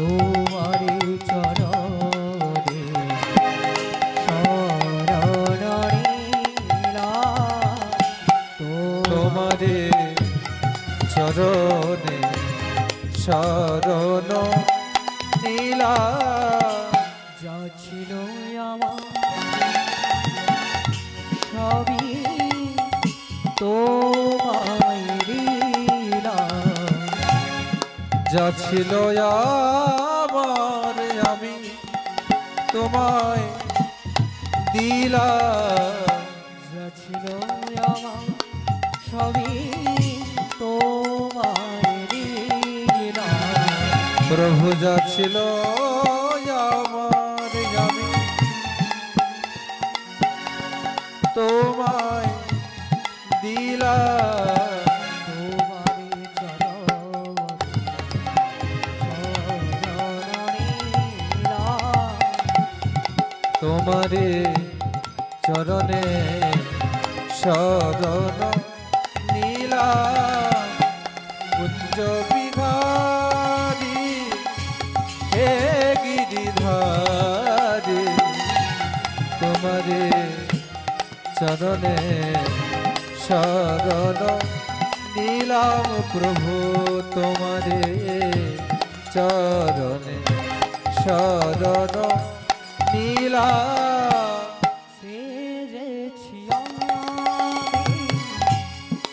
তোমারি চরণে শরণ নিলাম তোমারে চরণে শরণ নিলাম। যা ছিল আমার সবই তোমায় দিলাম। যা ছিল আমার আমি তোমায় দিলাম। যা ছিল আমার সবই তোমায় দিলাম। প্রভু যা ছিল আমার আমি তোমায় দিলাম। তোমারি তোমারে চরণে শরণ নিলাম। কুঞ্জ বিহারী হে গিরিধারী তোমারে চরণে শরণ নিলাম। প্রভু তোমারে চরণে শরণ নিলাম। সেজেছি আমি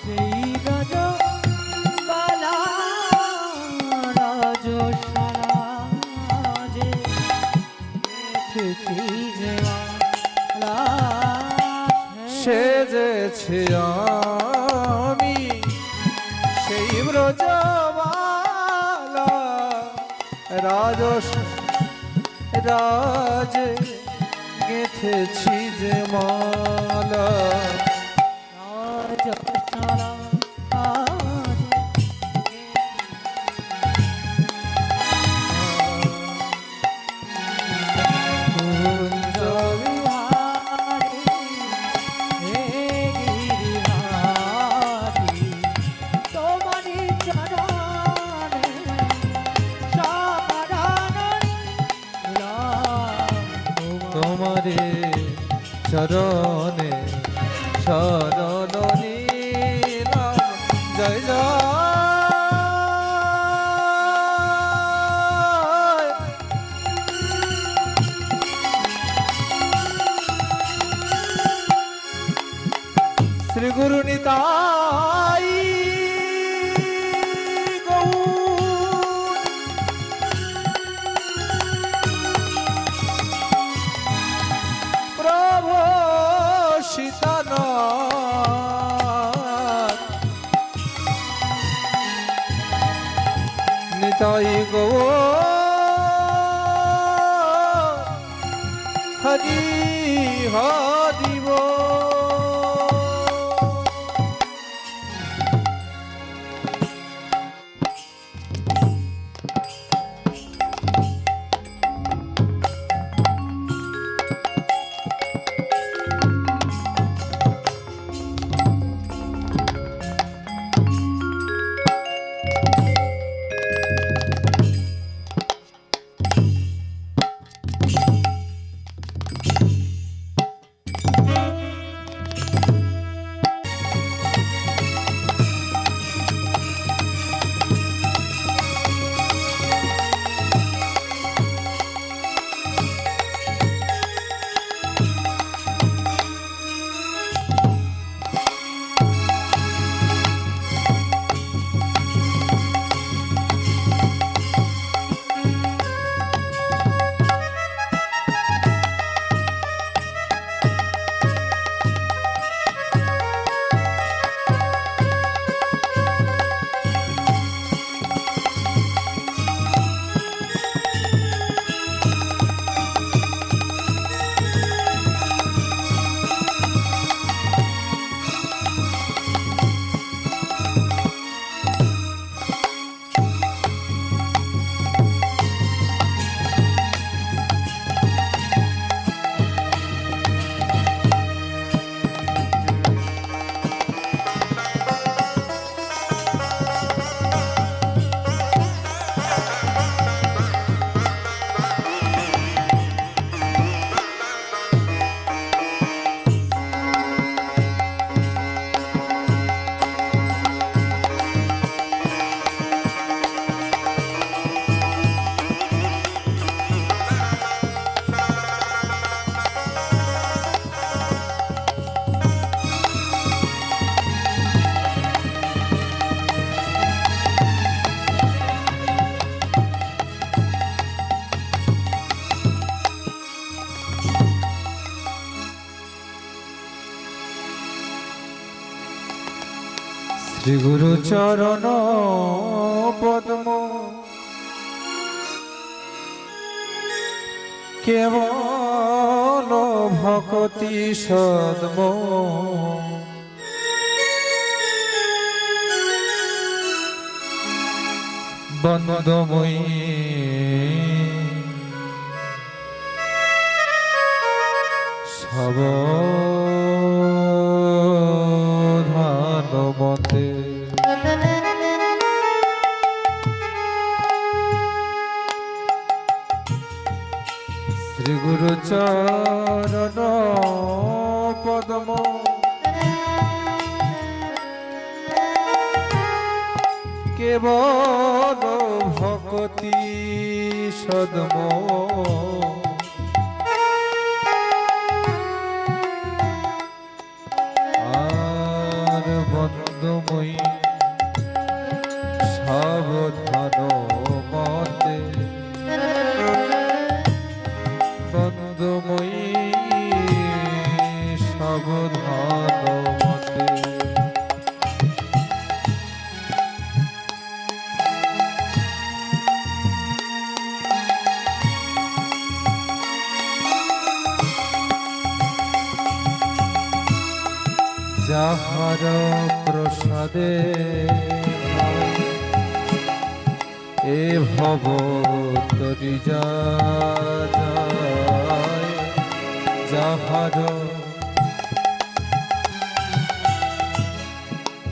সেই রজবালা রাজসাজে দেখেছি যে মালা সেজেছি আমি সেই ব্রজবালা রাজস রাজ গেথেছি যে মালা। রাজসালা কুঞ্জ বিহারী হে গিরিধারী তোমারি চরণে শরণ নিলাম। তোমারে চরণে শরণ নিলাম। জয় জয় শ্রী গুরু নিতাই গৌর। প্রভু সীতানাথ নিতাই গৌর। হরি হরি বল। শ্রী গুরু চরণ পদ্ম কেবল ভকতি সদ্ম বন্দময়ী সাবধান মতে শ্রী গুরু চরণ পদ্ম কেবল ভকতি সদ্ম আর বন্দময়ী সাবধান মতে বন্দময়ী সাবধান মতে যাহার প্রসাদে এ ভব তরি যায় যাহার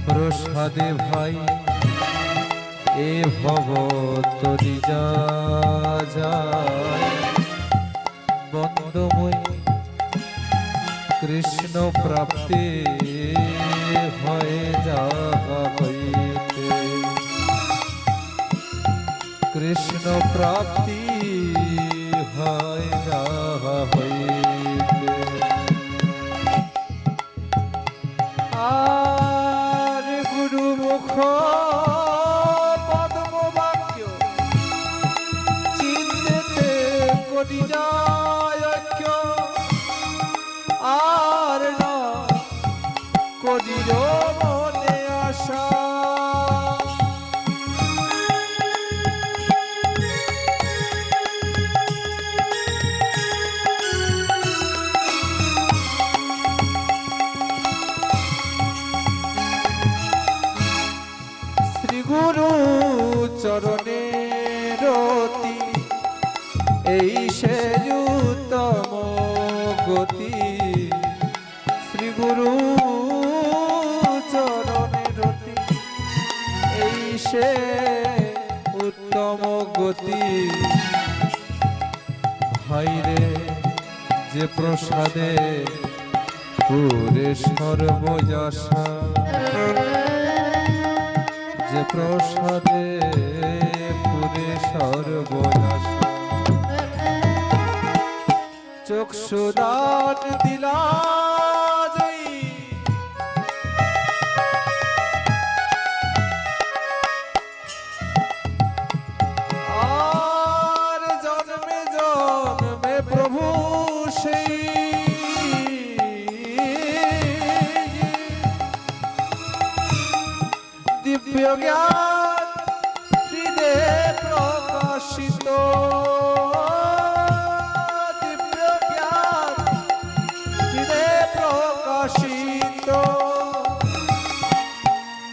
প্রসাদে ভাই এ ভব তরি যায় বন্দময়ী কৃষ্ণ প্রাপ্তি হয়ে যাহা হইতে কৃষ্ণ প্রাপ্তি হয় যাহা হইতে আর গুরু মুখ পদ্ম বাক্য চিন্তে করি যায় ঐক্য আর না করিল মনে আশা শ্রী গুরু চরণে রতি এই সে উত্তম গতি শ্রী গুরু চরণে রতি এই সে উত্তম গতি ভাইরে যে প্রসাদে পুরে সর্বযশা যে প্রসাদে পুরে সর্বযশা চক্ষুদান দিলা জয়ী আর জন্মে জন্মে প্রভু সেই দিব্য জ্ঞান হৃদে প্রকাশিত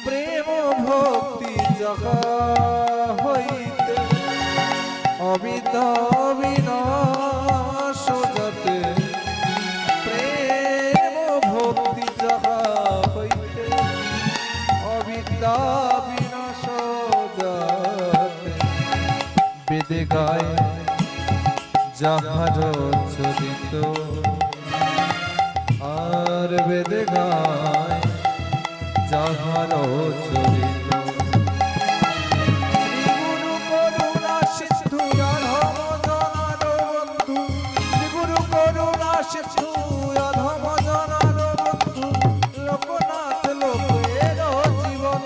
প্রেম ভক্তি জগা হইতে অবিদ বিনাশ যাতে প্রেম ভক্তি জগা হইতে অবিদ্যা বিনাশ যাতে বেদে গায় যাহার চরিত আর বেদে গায় যাহার চরিত শ্রী গুরু করুণা সিন্ধু অধম জনার বন্ধু শ্রী গুরু করুণা সিন্ধু অধম জনার বন্ধু লোকনাথ লোকের জীবন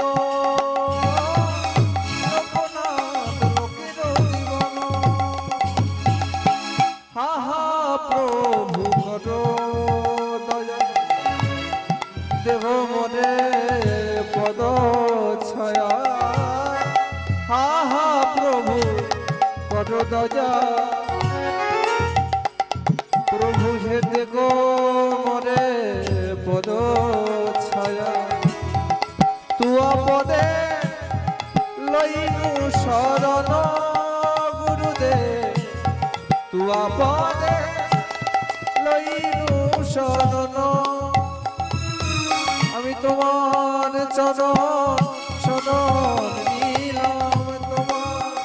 লোকনাথ লোকের জীবন হা হা প্রভু করো দেহ মনে পদ করো দয়া প্রভু হে দেখো মরে পদ ছায়া তুয়া পদে লইনু শরণ গুরুদেব তুয়া পদে লইনু শরণ আমি তোমার চরণ শরণ নিলাম তোমার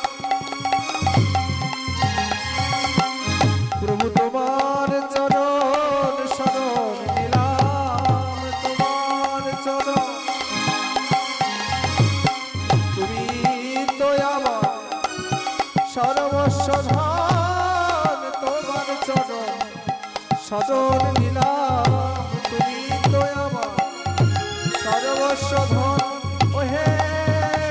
প্রভু তোমার চরণ শরণ নিলাম তোমার চরণ তুমি তো আমার সর্বস্ব ধন তোমার চরণ শরণ নিলাম তুমি তো আমার সর্বস্ব ধন ওহে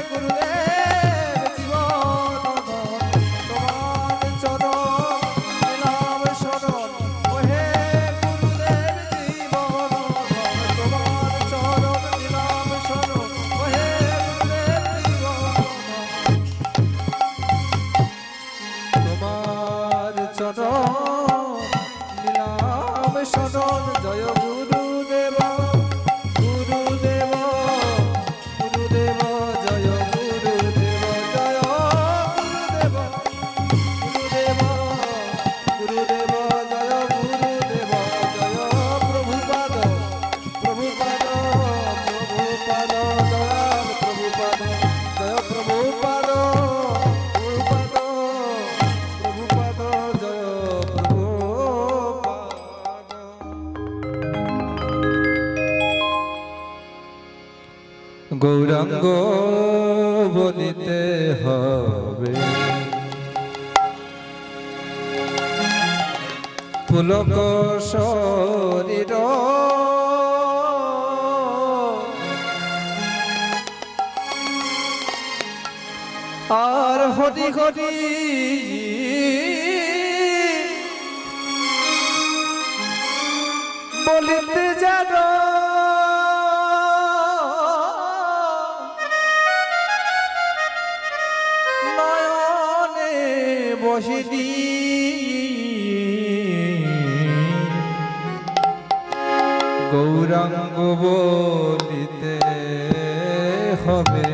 গুরুদেব জীবন ধন তোমার চরণ নিলাম শরণ ওহে গুরুদেব জীবন ধন তোমার চরণ নিলাম শরণ ওহে গুরুদেব জীবন তোমার চরণ নিলাম শরণ জয় গুরুদেব গুরুদেব গুরুদেব জয় গুরুদেব জয় গুরুদেব গুরুদেব গুরুদেব জয় গুরুদেব জয় প্রভুপাদ প্রভুপাদ প্রভুপাদ দয়াল প্রভুপাদ জয় প্রভুপাদ প্রভুপাদ প্রভুপাদ জয় প্রভুপাদ গৌরাঙ্গ বলিতে হবে পুলক শরীর আর হরি হরি বলিতে জানো নয়নে বসিনি গৌরাঙ্গ বলিতে হবে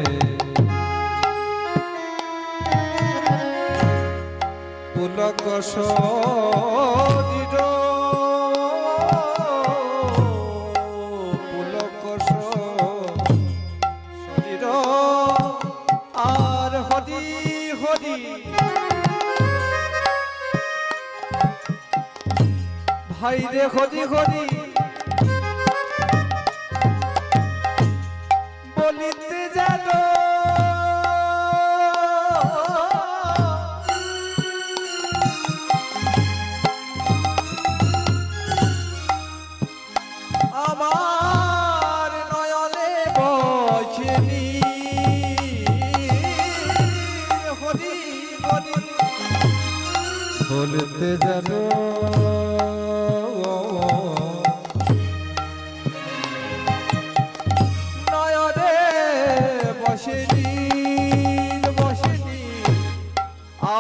পুলক শরীর পুলক শরীর আর হরি হরি ভাই রে হরি হরি বলিতে জানো আমার নয়নে বসেনি হরি হরি বলতে জানো নয়নে বসেনি বসেনি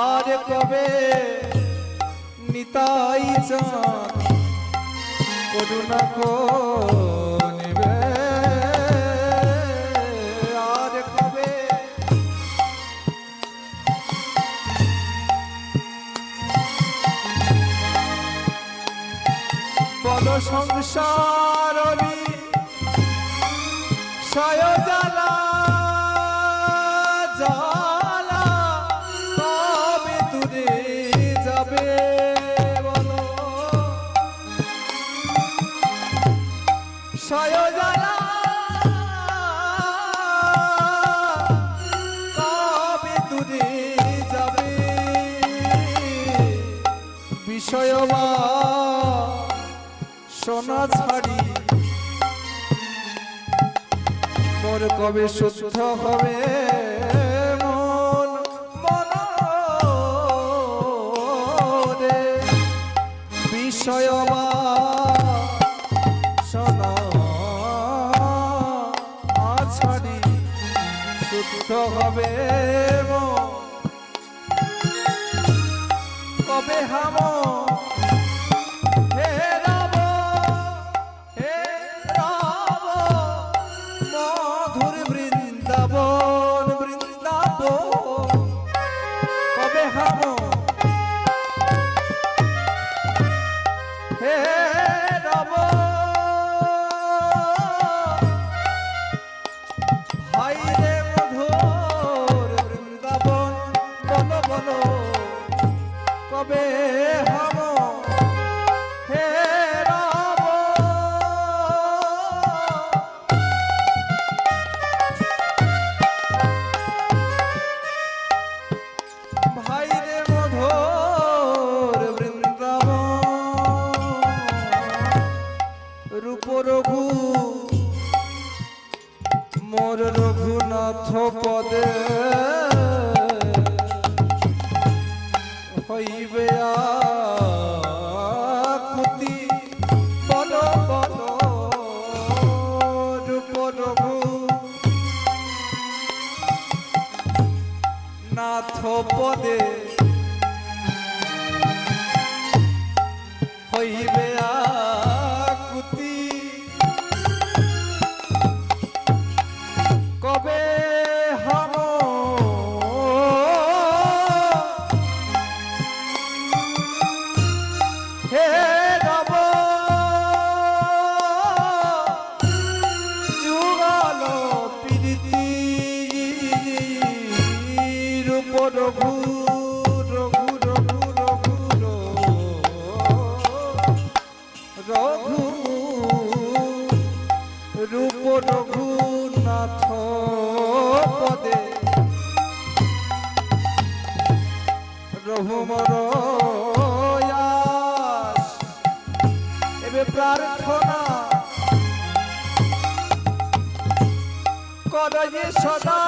আর কবে নিতাই চাঁদ করুণা নিবে আর কবে বল সংসার সয় জ্বালা জ্বালা তবে দূরে যাবে বলো সয় জ্বালা তবে দূরে যাবে বিষয় সোনা ছাড়ি মোর কবে শুদ্ধ হবে মন মন রে বিষয় সোনা ছাড়ি শুদ্ধ হবে মন কবে হাম হে রাম হে রাম মধুর বৃন্দাবন বৃন্দাবন কবে হাম হে রাম ভাই রে মধুর বৃন্দাবন বলো বলো কবে হাম হে রাম ভাই রে মধুর বৃন্দাবন রূপ রঘু মোর রঘুনাথ পদে হইবে আকুতি বল বল রূপ রঘু নাথ পদে হইবে আকুতি কবে হাম হে রাম যুগল প্রীতি রূপ রঘু রঘু রঘু রঘু রঘু রূপ রঘুনাথ পদে রঘুমর আস এবে প্রার্থনা কর যে সদা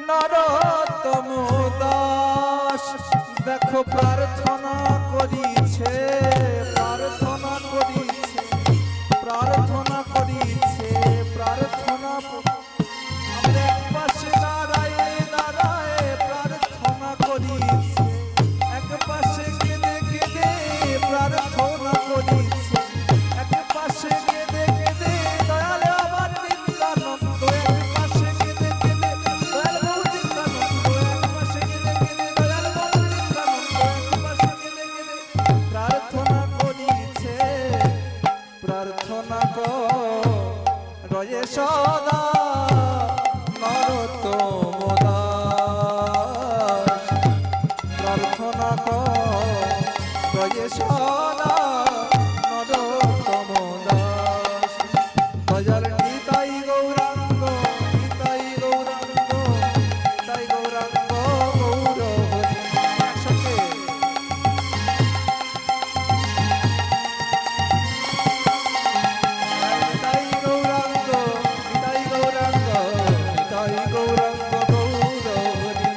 নরোত্তম দাস দেখো প্রার্থনা করিছে প্রার্থনা করিছে প্রার্থনা করিছে প্রার্থনা আমরা এক পাশে দাঁড়ায় দাঁড়ায় প্রার্থনা করিছে এক পাশে কেঁদে কেঁদে প্রার্থনা করিছে এক পাশে কেঁদে কেঁদে দয়াল আমার নিত্যানন্দ এক পাশে কেঁদে কেঁদে দয়াল বহু নিত্যানন্দ এক পাশে কেঁদে কেঁদে দয়াল বহু নিত্যানন্দ এক পাশে কেঁদে কেঁদে প্রার্থনা করিছে প্রার্থনা রয়ে সদা নরোত্তম দাস প্রার্থনা রয়ে সদা নরোত্তম দাস দয়াল নিতাই গৌরাঙ্গ নিতাই গৌরাঙ্গ নিতাই গৌরাঙ্গ গৌর হরি একসাথে নিতাই গৌরাঙ্গ নিতাই গৌরাঙ্গ নিতাই গৌরাঙ্গ গৌর হরি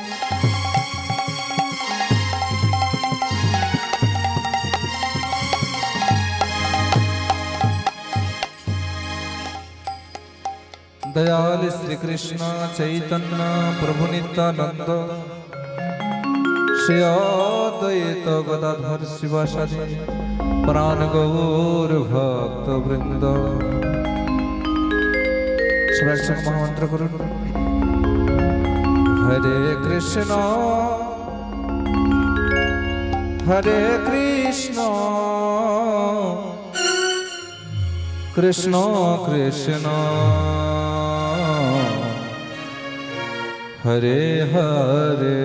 दयाल श्री कृष्ण चैतन्य प्रभु नित्यानंद श्री अद्वैत गदाधर शिवासादि प्राण गौर भक्त वृंद सबाई महामंत्र करुन हरे कृष्ण कृष्ण कृष्ण हरे हरे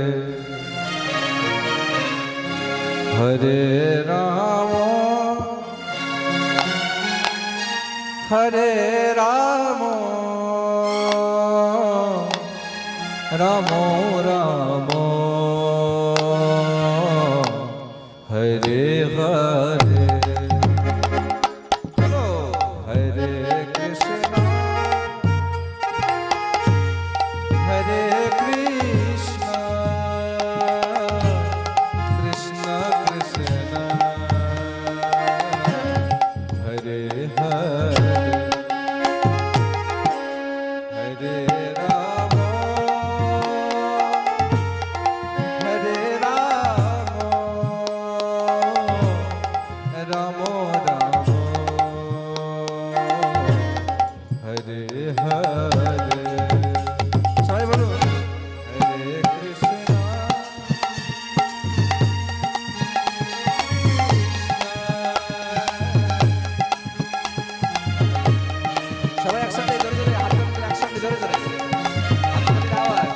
हरे राम राम राम हरे हरे সবাই একসাথে জোরে জোরে হাত তুলে একসাথে জোরে জোরে হাততালির আওয়াজ।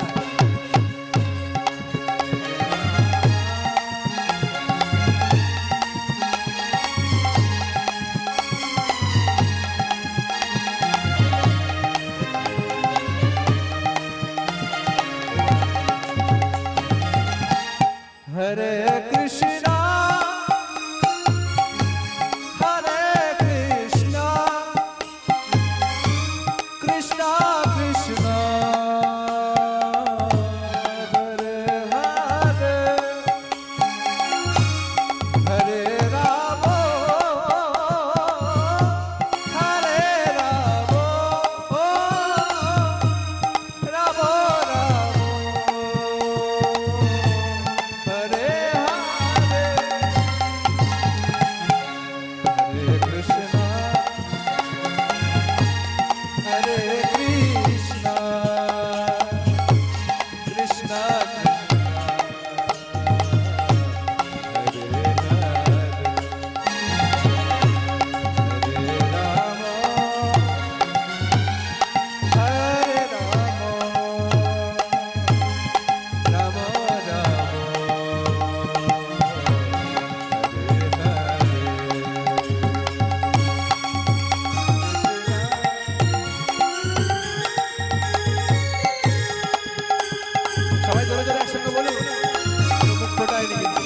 हरे कृष्णा हरे कृष्णा कृष्णा कृष्णा हरे हरे हरे राम हरे राम राम राम हरे हरे हरे कृष्णा हरे कृष्णा कृष्णा हरे हरे राम हरे राम राम राम সবাই জোরে জোরে একসঙ্গে বলুন, মুখ ফোটায়নি কিন্তু।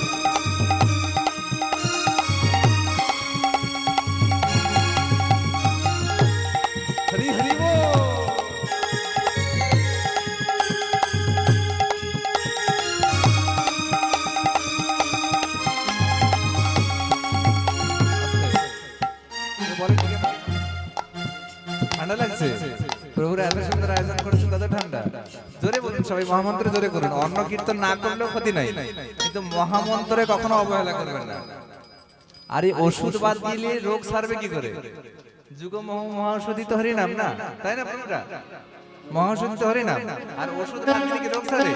হরি হরি বল। বলেন কি কেন? ঠান্ডা লাগছে? প্রভুরা এত সুন্দর আয়োজন করেছেন, কত ঠান্ডা। জোরে বলুন সবাই, মহামন্ত্রে জোরে করুন। অন্য কীর্তন না করলেও ক্ষতি নাই, কিন্তু মহামন্ত্রে কখনো অবহেলা করবেন না। আর এই ওষুধ বাদ দিলে রোগ সারবে কি করে? যুগ মহাঔষধি তো হরি নাম না, তাই না প্রভুরা? মহাঔষধি তো হরি নাম, আর ওষুধ বাদ দিলে কি রোগ সারে?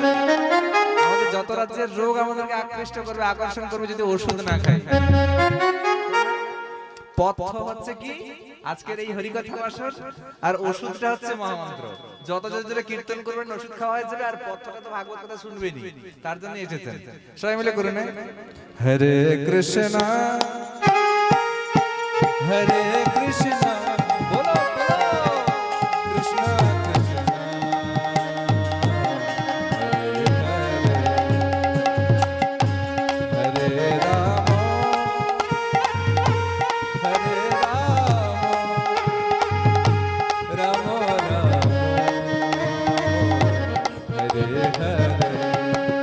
আমাদের যত রাজ্যের রোগ আমাদেরকে আকৃষ্ট করবে, আকর্ষণ করবে যদি ওষুধ না খাই। পথ হচ্ছে কি আজকের এই হরিকথা বাসর, আর ওষুধটা হচ্ছে মহামন্ত্র। যত জোরে কীর্তন করবেন ওষুধ খাওয়া হয়ে যাবে, আর পথটা তো ভাগবত কথা শুনবেনি, তার জন্য এসেছেন। সবাই মিলে করুন हरे कृष्णा हरे कृष्णा বলো বলো। कृष्णा कृष्णा हरे हरे हरे राम हरे राम राम राम हरे हरे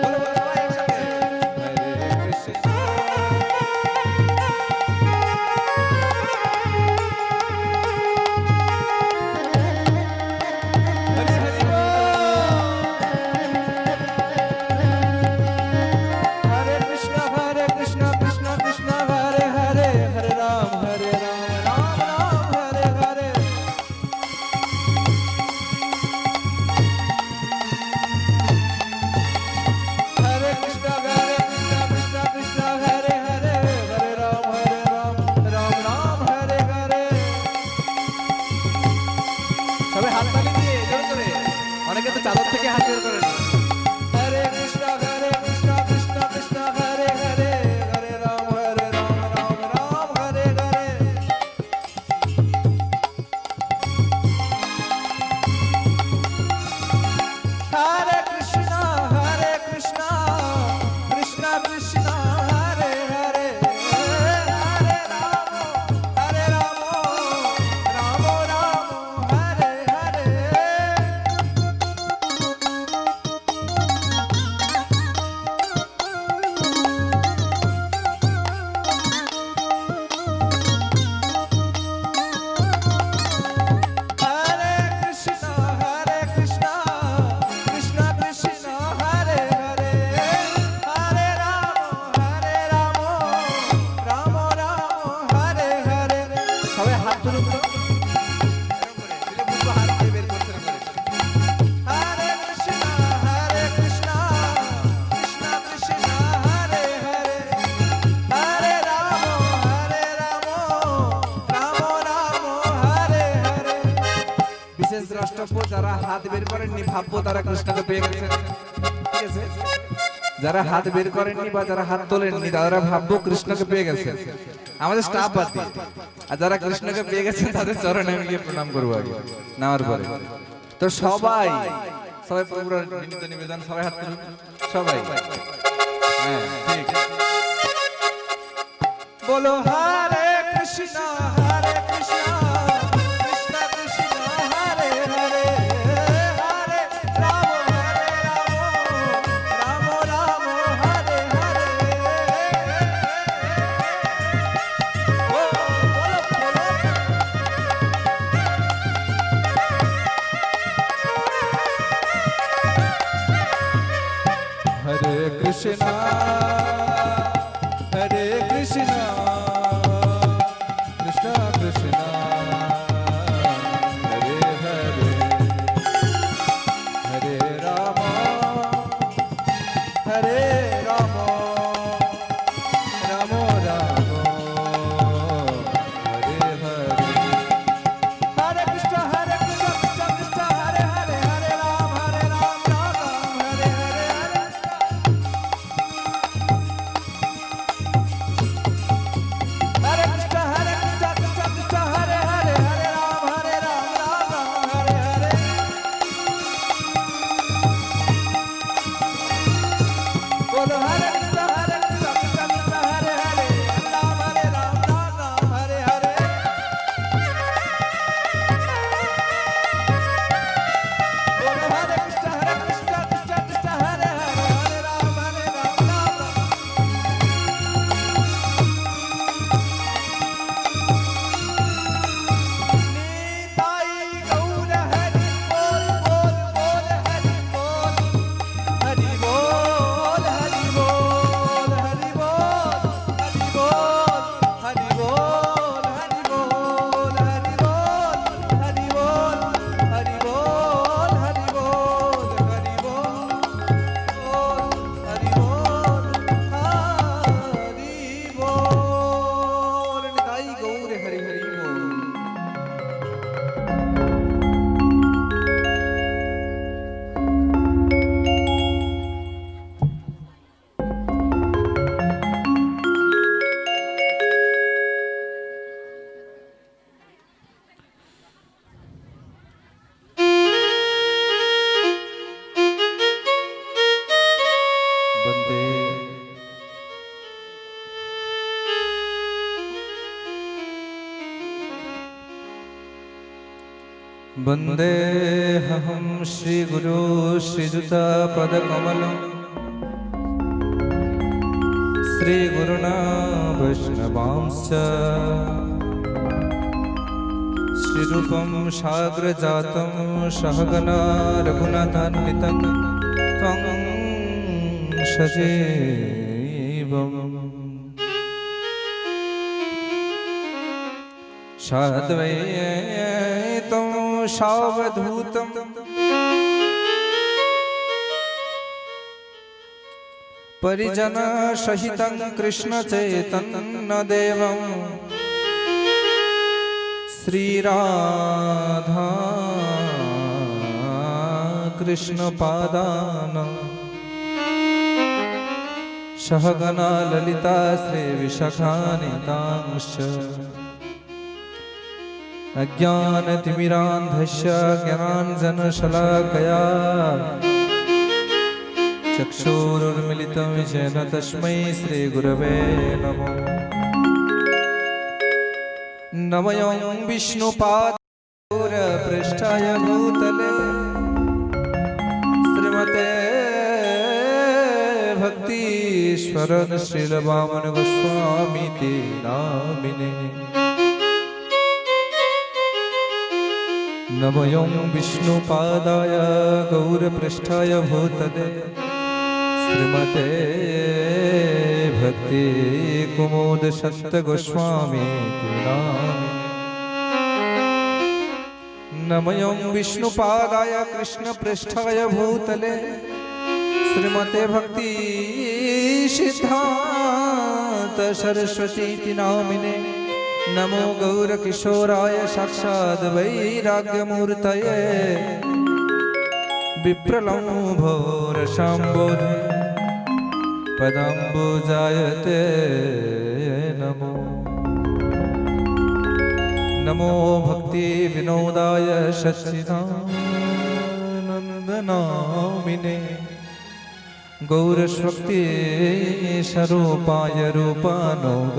বলো বলো সবাই একসাথে। हरे कृष्णा हरे हरे हरे कृष्णा कृष्णा कृष्णा हरे हरे हरे राम राम राम हरे हरे हरे कृष्णा कृष्णा हरे हरे हरे राम राम राम हरे हरे সবাই হাততালি দিয়ে জোরে জোরে। অনেকে তো চাদর থেকে হাত বের করেন। हरे कृष्णा कृष्णा हरे हरे हरे राम राम हरे हरे हरे कृष्णा कृष्णा कृष्णा हरे हरे हरे राम राम राम हरे हरे বিশেষ দ্রষ্টব্য যারা হাত বের করেননি ভাববো তারা কৃষ্ণকে পেয়ে গেছেন, ঠিক আছে? যারা হাত বের করেননি বা যারা হাত তোলেননি তারা ভাববো কৃষ্ণকে পেয়ে গেছেন, আমাদের স্টাফ বাদ দিয়ে। আর যারা কৃষ্ণকে পেয়ে গেছেন তাদের চরণে আমি গিয়ে প্রণাম করবো আগে নেওয়ার পরে। তো সবাই সবাই প্রভুর বিনীত নিবেদন, সবাই হাত তুলুন, সবাই। হ্যাঁ ঠিক। बोलो हरे कृष्णा कृष्ण कृष्ण हरे हरे, हरे राम राम राम हरे हरे। बोलो बोलो हरे कृष्णा हरे कृष्णा कृष्णा कृष्णा हरे हरे, हरे राम राम राम हरे हरे। हरे कृष्ण कृष्ण कृष्ण हरे हरे, हरे राम राम राम हरे हरे। हरे कृष्ण कृष्ण कृष्ण हरे हरे, हरे राम राम राम हरे हरे। बोलो हरे कृष्ण कृष्ण कृष्ण हरे हरे, राम राम राम हरे हरे। बोलो हरे कृष्ण कृष्ण कृष्ण हरे हरे, हरे राम राम। नीताई गौर हरि बोल बोल बोल हरि बोल, हरि बोल हरि बोल हरि बोल हरि बोल हरि बोल हरि बोल हरि बोल हरि बोल हरि बोल हरि बोल हरि बोल हरि बोल हरि बोल। निताई गौर हरि हरि बोल। वंदे वंदेऽहं श्रीगुरो श्रीयुतापदकमलं श्रीगुरुणा वैष्णवांश्च श्रीरूपं साग्रजातं सहगना रघुनाथान्वितं त्वं सजीवम् साद्वैतं सावधूतं परिजनसहितं कृष्णचैतन्यदेवं श्रीराधा कृष्णपादान् सहगना ललिता श्रीविशाखान्वितांश्च अज्ञानतिमिरान्धस्य ज्ञानाञ्जनशलाकया चक्षुरुन्मिलितं येन तस्मै श्रीगुरवे नमः। नमः विष्णुपादपृष्ठाय भूतले श्रीमते भक्तीश्वरन श्रीलवामन गोस्वामी ते नामिने। नमः विष्णुपादाय गौरपृष्ठाय भूतले श्रीमते भक्ति कुमुद सत्त गोस्वामी ते नामिने। नमः विष्णुपादाय कृष्णपृष्ठाय भूतले श्रीमते भक्ति सिद्धांत सरस्वती नामिने। नमो गौरकिशोराय साक्षाद् वैराग्यमूर्तये विप्रलम्भोरशाम्बोधे पदाम्बुजायते नमो। नमो भक्ति विनोदाय सच्चिदानन्दनामिने गौरशक्ति स्वरूपाय रूपानोगपरायते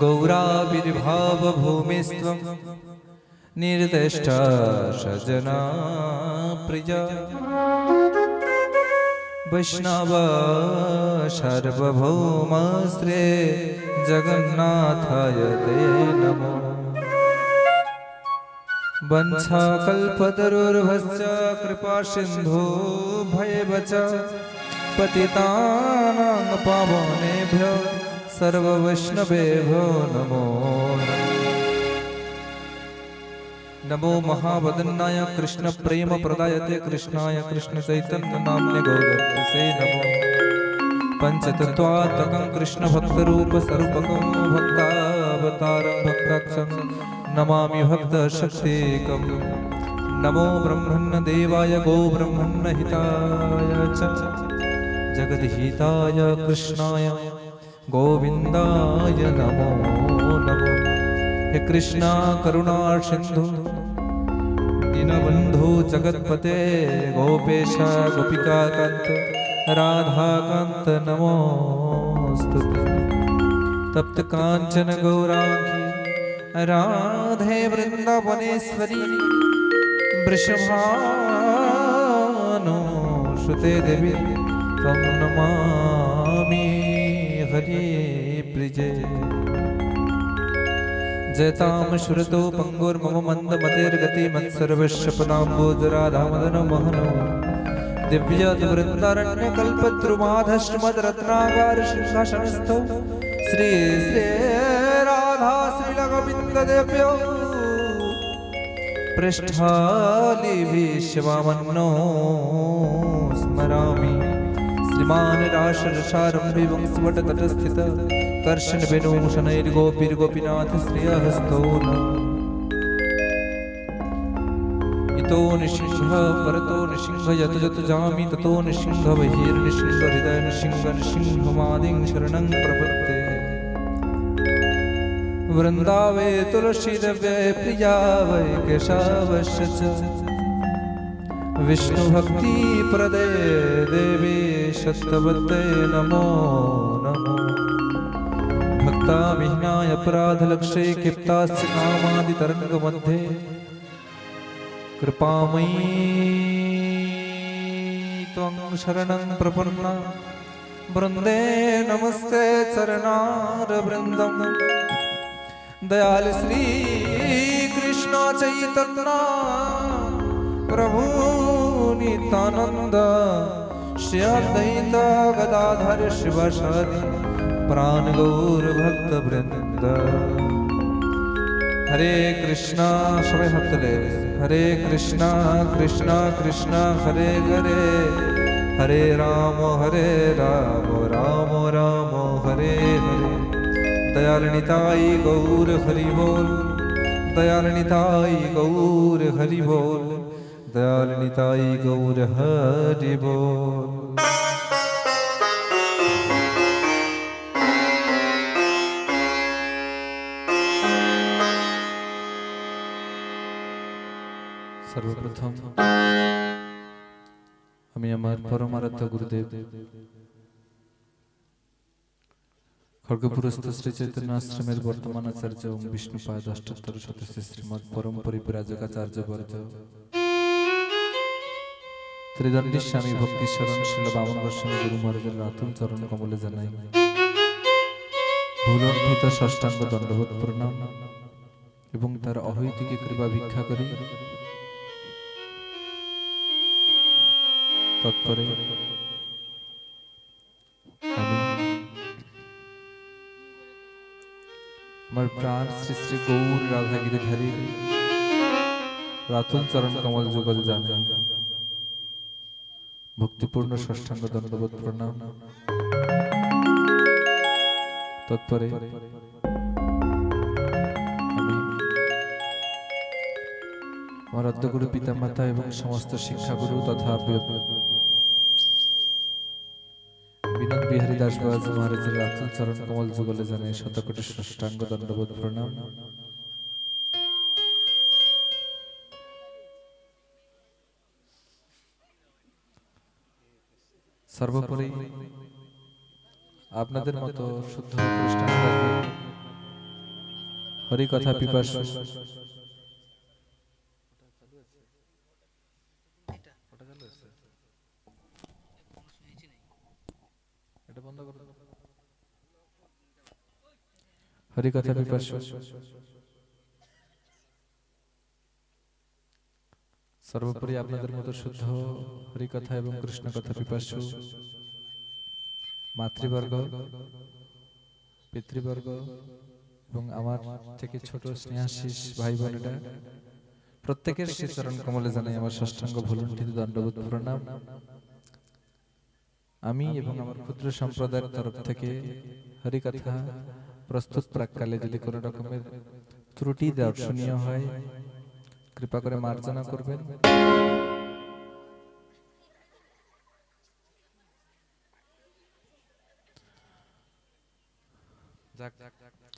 गौराविर्भाव भूमिस्त्वं निर्दिष्टा सजना प्रिया वैष्णव सार्वभौमस्त्रे जगन्नाथाय ते नमो। वंशाकल्पतरुर्भश्च कृपा सिन्धु भयवच पतितानां पावनेभ्यो सर्ववैष्णवेभ्यो नमो। नमो महावदन्नाय कृष्ण प्रेम प्रदायते कृष्णाय कृष्ण चैतन्य नाम्ने गौरसे नमो। पंचतत्वात्मकं कृष्ण भक्त रूप स्वरूपकं भक्तावतारं भक्ताक्षं नमामि भक्त शक्तिकं। नमो ब्रह्मण्य देवाय गो ब्रह्मण्य हिताय च जगद्हिताय कृष्णाय गोविन्दाय नमो नमो। हे कृष्णा करुणा सिंधु दीनबंधु जगतपते गोपेश गोपिकाकांत राधाकांत नमोस्तुते। तप्त कांचन गौरांगी राधे वृंदावनेश्वरी वृषभानुसुते देवी त्वं नमामि हरि प्रिये। जयतां श्रुतो पंगुर्मम मंदमतेर्गति मत्सर्वस्य पदाम्बोजराधामदन महनो दिव्यद्वृन्दारण्यकल्पद्रुमाधश्रमद्रत्नागार सिंहासनस्थो श्री श्री राधा श्रीलगोविन्ददेव्यो पृष्ठालिभिश्वामन्नो स्मरामि। श्रीमान् राशरसारम्भि वंशवटतटस्थित कर्षण वेणुशनैर्गोपीर्गोपीनाथ श्रियहस्तो इतो निसिंह परतो निसिंह यत जत जामि ततो निसिंह बहिर्निसिंह हृदय निसिंह निसिंहमादिं शरणं प्रपद्ये। वृन्दावे तुलसी दिव्ये प्रिया वै केशवस्य च विष्णु भक्ति प्रदे देवी सत्यवते नमो नमो। भक्तामिहिनाय अपराधलक्षे क्षिप्तास्य कामादितरङ्गमध्ये कृपामयी त्वं शरणं प्रपन्ना वृन्दे नमस्ते चरणारविन्दं। दयाल श्री कृष्ण चैतन्य प्रभु नित्यानंद श्री अद्वैत गदाधर शिवासादि प्राण गौर भक्त वृंद। हरे कृष्णा सबाई हाथ तुले हरे कृष्णा कृष्णा कृष्णा हरे हरे हरे राम राम राम हरे हरे। दयाल निताई गौर हरि बोल दयाल निताई गौर हरि बोल दयाल निताई गौर हरि बोल। सर्वप्रथम আমি আমার পরমারাধ্য গুরুদেব খড়গপুরস্থ শ্রী চৈতন্য আশ্রমের বর্তমান আচার্য ওম বিষ্ণুপাদ অষ্টোত্তর শতশ্রী শ্রীমৎ পরম পরিব্রাজকাচার্য বর্জ ত্রিদণ্ডী স্বামী ভক্তি শরণ শিল বামন গোস্বামী গুরু মহারাজের রাতুল চরণ কমলে জানাই ভুলণ্ঠিত ষষ্ঠাঙ্গ দণ্ডবোধ প্রণাম এবং তার অহৈতুকী কৃপা ভিক্ষা করি। তৎপরে আমি আমার প্রাণ শ্রী শ্রী গৌর রাধা গিরিধারী রাতুল চরণ কমল যুগল জানাই ভক্তিপূর্ণ ষষ্ঠাঙ্গ দণ্ডবোধ প্রণাম। তৎপরে আমি আমার অদ্যগুরু পিতামাতা এবং সমস্ত শিক্ষাগুরু তথা বিনোদ বিহারী দাস বাবাজি মহারাজের রাতুল চরণ কমল যুগলে জানাই শতকোটি সাষ্টাঙ্গ দণ্ডবোধ প্রণাম। সর্বোপরি আপনাদের মতো শুদ্ধ খ্রিস্টানরাকে হরিকথা পিপাসু হরিকথা পিপাসু সর্বোপরি আপনাদের মতো শুদ্ধ হরিকথা এবং কৃষ্ণ কথা পিপাসু মাতৃবর্গ, পিতৃবর্গ এবং আমার থেকে ছোট স্নেহাশিস ভাই বোনেরা প্রত্যেকের শ্রীচরণ কমলে জানাই আমার সাষ্টাঙ্গ ভুলুণ্ঠিত দণ্ডবোধ প্রণাম। আমি এবং আমার ক্ষুদ্র সম্প্রদায়ের তরফ থেকে হরিকথা প্রস্তুত প্রাককালে যদি কোনো রকমের ত্রুটি দর্শনীয় হয় কৃপা করে মার্জনা করবেন।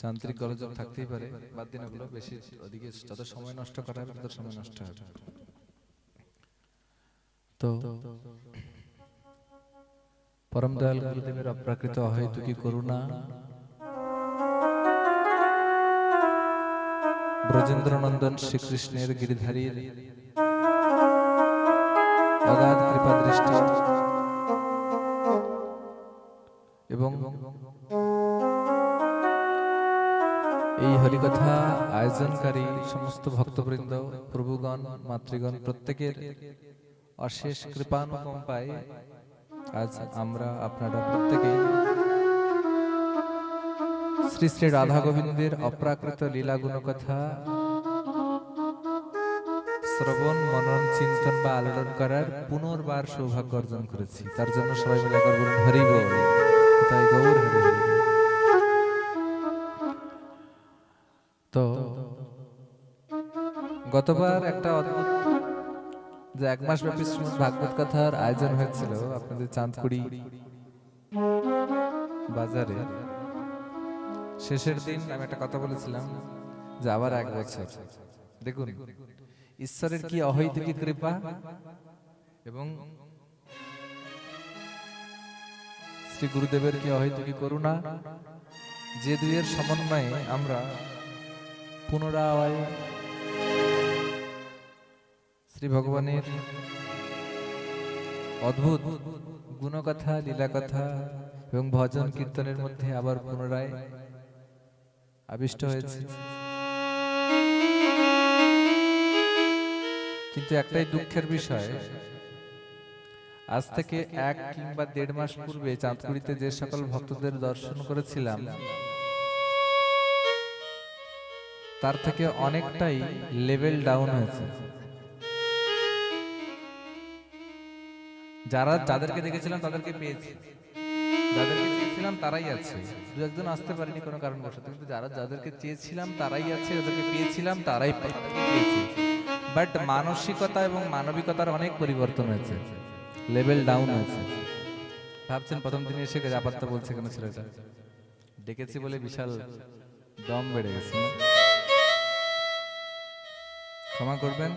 যান্ত্রিক গোলযোগ থাকতেই পারে, বাদ দিন ওগুলো, বেশি ওদিকে যত সময় নষ্ট করা হবে তত সময় নষ্ট হবে। তো পরম দয়াল গুরুদেবের অপ্রাকৃত অহেতুকী করুণা, ব্রজেন্দ্রনন্দন শ্রীকৃষ্ণের গিরিধারীর অগাধ কৃপা দৃষ্টি এবং এই হরিকথা আয়োজনকারী সমস্ত ভক্তবৃন্দ, প্রভুগণ, মাতৃগণ প্রত্যেকের অশেষ কৃপানুকম্পায় আজ আমরা আপনারা প্রত্যেকে শ্রী শ্রী রাধা গোবিন্দের অপ্রাকৃত লীলা গুণকথা শ্রবণ, মনন, চিন্তন বা আলোড়ন করার পুনর্বার সৌভাগ্য অর্জন করেছি। তার জন্য সবাই মিলে একবার বলুন হরি বল। তাই গৌর হরি হরি। তো গতবার একটা অদ্ভুত যে এক মাস ব্যাপী শ্রীমদ ভাগবত কথার আয়োজন হয়েছিল আপনাদের চাঁদকুড়ি বাজারে, শেষের দিন আমি একটা কথা বলেছিলাম যে আবার 1 বছর। দেখুন ঈশ্বরের কি অহৈতুকী কৃপা এবং শ্রী গুরুদেবের কি অহৈতুকী করুণা, যে দুইয়ের সমন্বয়ে আমরা পুনরায় শ্রী ভগবানের অদ্ভুত গুণকথা, লীলাকথা এবং ভজন কীর্তনের মধ্যে আবার পুনরায় আবিষ্ট হয়েছে। কিন্তু একটাই দুঃখের বিষয়, আজ থেকে 1 কিংবা 1.5 মাস পূর্বে চাঁদকুড়িতে যে সকল ভক্তদের দর্শন করেছিলাম তার থেকে অনেকটাই লেভেল ডাউন হয়েছে। যাদেরকে দেখেছিলাম তাদেরকে পেয়েছি, যাদেরকে চেয়েছিলাম তারাই আছে, 2-1 আসতে পারেনি কোনো কারণবশত, কিন্তু যাদেরকে চেয়েছিলাম তারাই আছে, যাদেরকে পেয়েছিলাম তারাই পেয়েছি। বাট মানসিকতা এবং মানবিকতার অনেক পরিবর্তন হয়েছে, লেভেল ডাউন হয়েছে। ভাবছেন প্রথম দিনে এসে জাপাত্তা বলছে কেন ছেলেটা, ডেকেছি বলে বিশাল দম বেড়ে গেছে। ক্ষমা করবেন,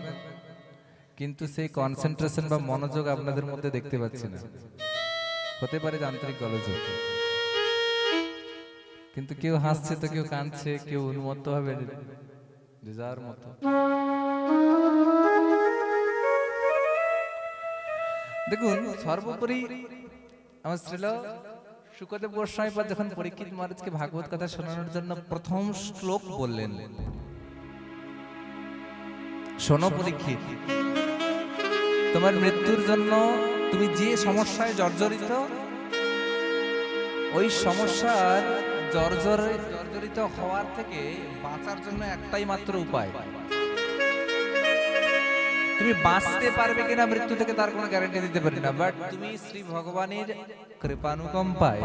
কিন্তু সেই কনসেন্ট্রেশন বা মনোযোগ আপনাদের মধ্যে দেখতে পাচ্ছি না। হতে পারে যান্ত্রিক গোলযোগ, কিন্তু কেউ হাসছে তো কেউ কাঁদছে, কেউ উন্মত্ত ভাবে যার মতো। দেখুন সর্বোপরি আমার শ্রীল শুকদেব গোস্বামী পাদ যখন পরীক্ষিত মহারাজকে ভাগবত কথা শোনানোর জন্য প্রথম শ্লোক বললেন, শোনো পরীক্ষিত, তোমার মৃত্যুর জন্য তুমি যে সমস্যায় জর্জরিত, ওই সমস্যার জর্জরিত হওয়ার থেকে বাঁচার জন্য একটাই মাত্র উপায়। তুমি বাঁচতে পারবে কিনা মৃত্যু থেকে তার কোনো গ্যারান্টি দিতে পারি না, বাট তুমি শ্রী ভগবানের কৃপানুকম্পায়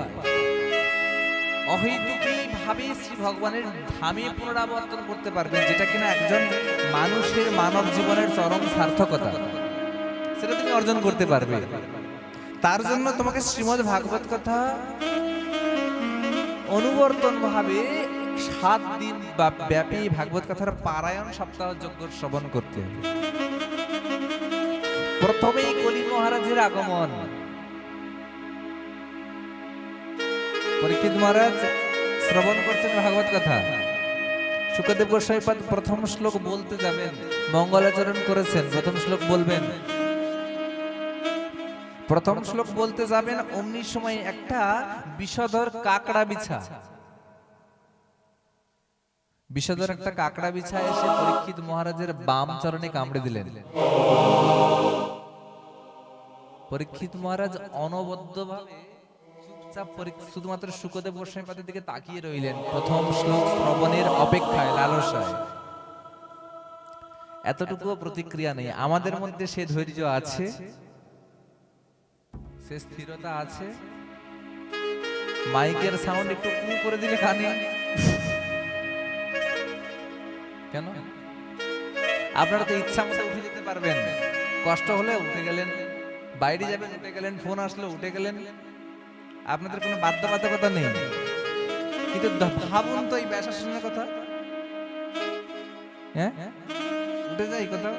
অহৈতুকী ভাবে শ্রী ভগবানের ধামে পুনরাবর্তন করতে পারবেন, যেটা কিনা একজন মানুষের মানব জীবনের চরম সার্থকতা, সেটা তুমি অর্জন করতে পারবে। তার জন্য তোমাকে শ্রীমদ্ ভাগবত কথা অনুবর্তন ভাবে 7 দিন ব্যাপী ভাগবত কথার পারায়ণ সপ্তাহ যজ্ঞ শ্রবণ করতে হবে। প্রথমেই কলি মহারাজের আগমন। পরীক্ষিত মহারাজ শ্রবণ করছেন ভাগবত কথা। শুকদেব গোস্বামীপাদ প্রথম শ্লোক বলতে যাবেন, মঙ্গলাচরণ করেছেন, প্রথম শ্লোক বলবেন। প্রথম শ্লোক বলতে যাবেন, অমনি সময় একটা বিষধর কাকড়া বিছা, বিষধর একটা কাকড়া বিছা এসে পরীক্ষিত মহারাজের বাম চরণে কামড়ে দিলেন। পরীক্ষিত মহারাজ অনবদ্যভাবে চুপচাপ শুধুমাত্র শুকদেব গোস্বামীপাদের দিকে তাকিয়ে রইলেন, প্রথম শ্লোক শ্রবণের অপেক্ষায়, লালসায়। এতটুকুও প্রতিক্রিয়া নেই। আমাদের মধ্যে সে ধৈর্য আছে, সে স্থিরতা আছে। মাইকের সাউন্ড একটু কম করে দিলে কানে কেন? আপনারা তো ইচ্ছা মতো উঠে যেতে পারবেন, কষ্ট হলে উঠে গেলেন, বাইরে যাবেন উঠে গেলেন, ফোন আসলে উঠে গেলেন, আপনাদের কোনো বাধ্যবাধকতা নেই। কিন্তু ভাবুন তো এই ব্যাসাসনের কথা, হ্যাঁ উঠে যাই কোথাও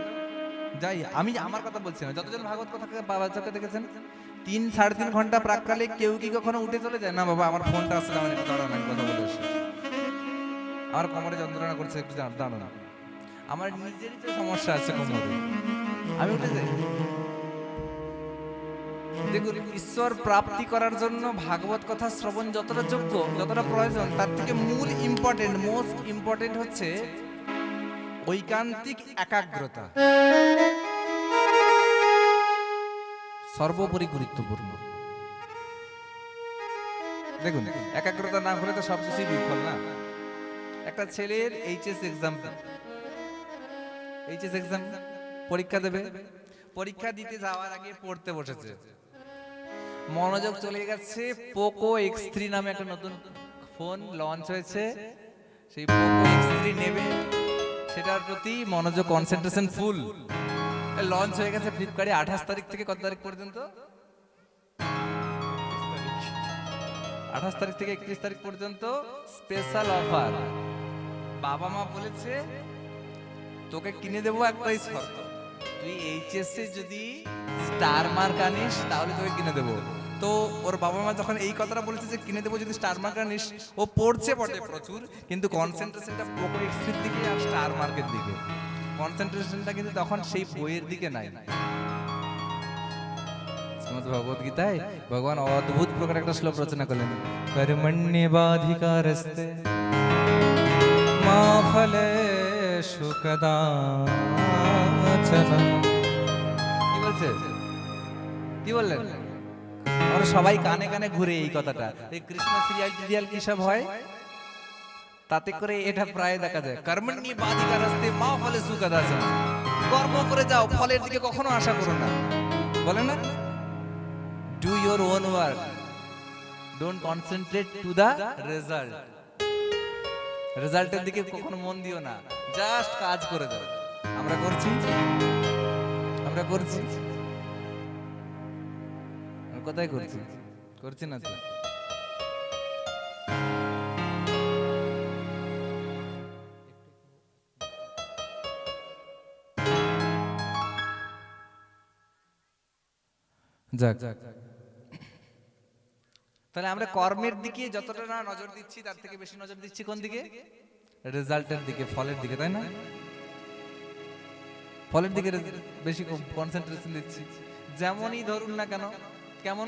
যাই। আমি আমার কথা বলছি না, যতজন ভাগবত কথা বাবা চোখে দেখেছেন 3-3.5 ঘন্টা প্রাককালে কেউ কি কখনো উঠে চলে যায়? না বাবা আমার ফোনটা আসলে আমার একটু দাঁড়ানো, আমি কথা বলে আসি, আমার কোমরে যন্ত্রণা করছে, একটু দাঁড়ানো, আমার নিজেরই তো সমস্যা আছে কোমরে, আমি উঠে যাই। দেখুন, ঈশ্বর প্রাপ্তি করার জন্য ভাগবত কথা শ্রবণ যতটা যোগ্য, যতটা প্রয়োজন, তার থেকে মূল ইম্পর্টেন্ট, মোস্ট ইম্পর্টেন্ট হচ্ছে ঐকান্তিক একাগ্রতা, সর্বোপরি গুরুত্বপূর্ণ। দেখুন, একাগ্রতা না হলে তো সবকিছুই বিফল না। একটা ছেলের এইচএস এক্সাম পরীক্ষা দেবে, পরীক্ষা দিতে যাওয়ার আগে পড়তে বসেছে, মনোযোগ চলে গেছে। পোকো X3 নামে একটা নতুন ফোন লঞ্চ হয়েছে, সেই পোকো X3 নেবে, সেটার প্রতি মনোযোগ, কনসেন্ট্রেশন ফুল। লঞ্চ হয়ে গেছে ফ্লিপকার্টে 28 তারিখ থেকে কত তারিখ পর্যন্ত? 28 তারিখ থেকে 31 তারিখ পর্যন্ত স্পেশাল অফার। বাবা মা বলেছে তোকে কিনে দেবো একটাই শর্ত, তুই এইচএস এ যদি স্টার মার্ক আনিস তাহলে তোকে কিনে দেবো। তো ওর বাবা মা যখন এই কথাটা বলেছে যে কিনে দেবো যদি স্টার মার্ক আনিস, ও পড়ছে বটে প্রচুর, কিন্তু কনসেন্ট্রেশনটা পোকো X3 এর দিকে আর স্টার মার্কের দিকে, কনসেন্ট্রেশনটা কিন্তু তখন সেই বইয়ের দিকে নাই। শ্রীমদ্ ভগবত গীতায় ভগবান অদ্ভুত প্রকার একটা শ্লোক রচনা করলেন, কর্মণ্যেবাধিকারস্তে মা ফলেষু কদাচন। কি বলছে? কি বললেন? আমরা সবাই কানে কানে ঘুরে এই কথাটা। এই কৃষ্ণ সিরিয়াল কি সব হয় তাতে করে এটা প্রায় দেখা যায়, কর্মণ্যেবাধিকারস্তে মা ফলেষু কদাচন। কর্ম করে যাও, ফলের দিকে কখনো আশা করো না, বলে না? Do your own work, don't concentrate to the result. রেজাল্টের দিকে কখনো মন দিও না, জাস্ট কাজ করে দাও। আমরা করছি কোথায় করছি না তো। যাক, তাহলে আমরা কর্মের দিকে যতটা না নজর দিচ্ছি, তার থেকে বেশি নজর দিচ্ছি কোন দিকে? রেজাল্টের দিকে, ফলের দিকে, তাই না? ফলের দিকে বেশি কনসেন্ট্রেশন দিচ্ছি। যেমনই ধরুন না কেন, কেমন